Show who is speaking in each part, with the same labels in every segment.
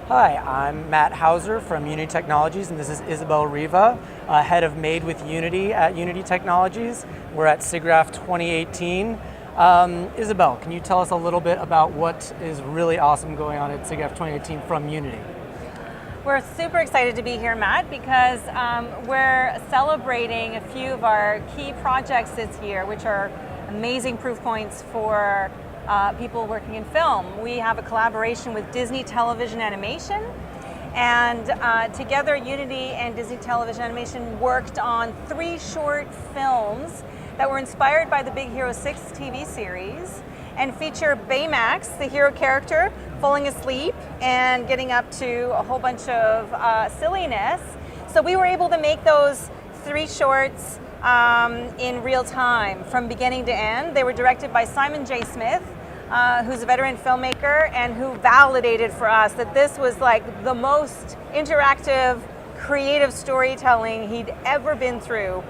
Speaker 1: Hi, I'm Matt Hauser from Unity Technologies, and this is Isabelle Riva, head of Made with Unity at Unity Technologies. We're at SIGGRAPH 2018. Isabelle, can you tell us a little bit about what is really awesome going on at SIGGRAPH 2018 from Unity?
Speaker 2: We're super excited to be here, Matt, because we're celebrating a few of our key projects this year, which are amazing proof points for people working in film. We have a collaboration with Disney Television Animation, and together Unity and Disney Television Animation worked on 3 short films that were inspired by the Big Hero 6 TV series and feature Baymax, the hero character, falling asleep and getting up to a whole bunch of silliness. So we were able to make those 3 shorts in real time, from beginning to end. They were directed by Simon J. Smith, who's a veteran filmmaker and who validated for us that this was like the most interactive, creative storytelling he'd ever been through.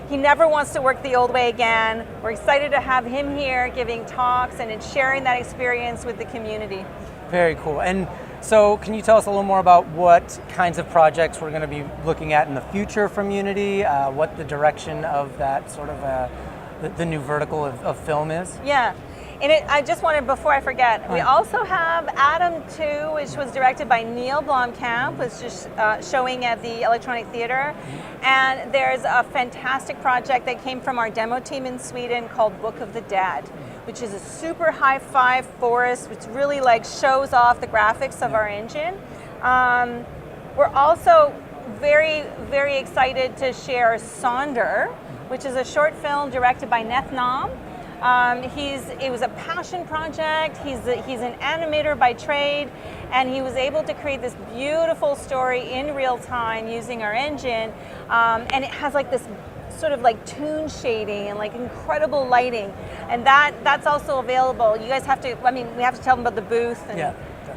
Speaker 2: He never wants to work the old way again. We're excited to have him here giving talks and sharing that experience with the community.
Speaker 1: Very cool. And so can you tell us a little more about what kinds of projects we're going to be looking at in the future from Unity, what the direction of that sort of the new vertical of film is?
Speaker 2: Yeah. And I just wanted, before I forget, we also have Adam 2, which was directed by Neil Blomkamp, was just showing at the Electronic Theater. And there's a fantastic project that came from our demo team in Sweden called Book of the Dead, which is a super high-fi forest, which really like shows off the graphics of our engine. We're also very, very excited to share Saunder, which is a short film directed by Neth Nam. It was a passion project. He's an animator by trade, and he was able to create this beautiful story in real time using our engine, and it has like this sort of like toon shading and like incredible lighting, and that's also available. You guys have to, we have to tell them about the booth, and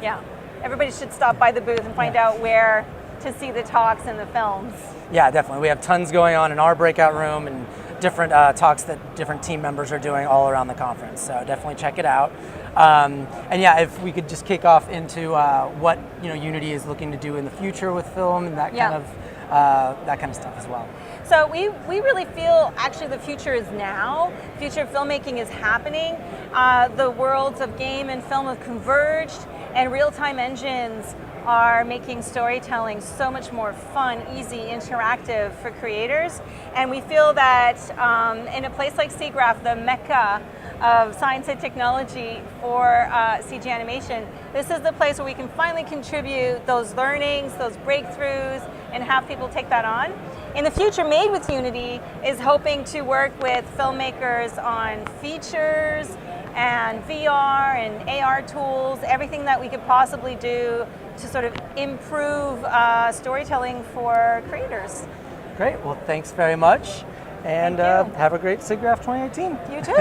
Speaker 2: yeah, everybody should stop by the booth and find out where to see the talks and the films.
Speaker 1: Yeah, definitely. We have tons going on in our breakout room and different talks that different team members are doing all around the conference. So definitely check it out. And yeah, if we could just kick off into what Unity is looking to do in the future with film and that kind of stuff as well.
Speaker 2: So we really feel actually the future is now. Future of filmmaking is happening. The worlds of game and film have converged, and real-time engines are making storytelling so much more fun, easy, interactive for creators. And we feel that in a place like SIGGRAPH, the mecca of science and technology for CG animation, this is the place where we can finally contribute those learnings, those breakthroughs, and have people take that on. In the future, Made with Unity is hoping to work with filmmakers on features and VR and AR tools, everything that we could possibly do to sort of improve storytelling for creators.
Speaker 1: Great, well thanks very much, and have a great SIGGRAPH 2018.
Speaker 2: You too.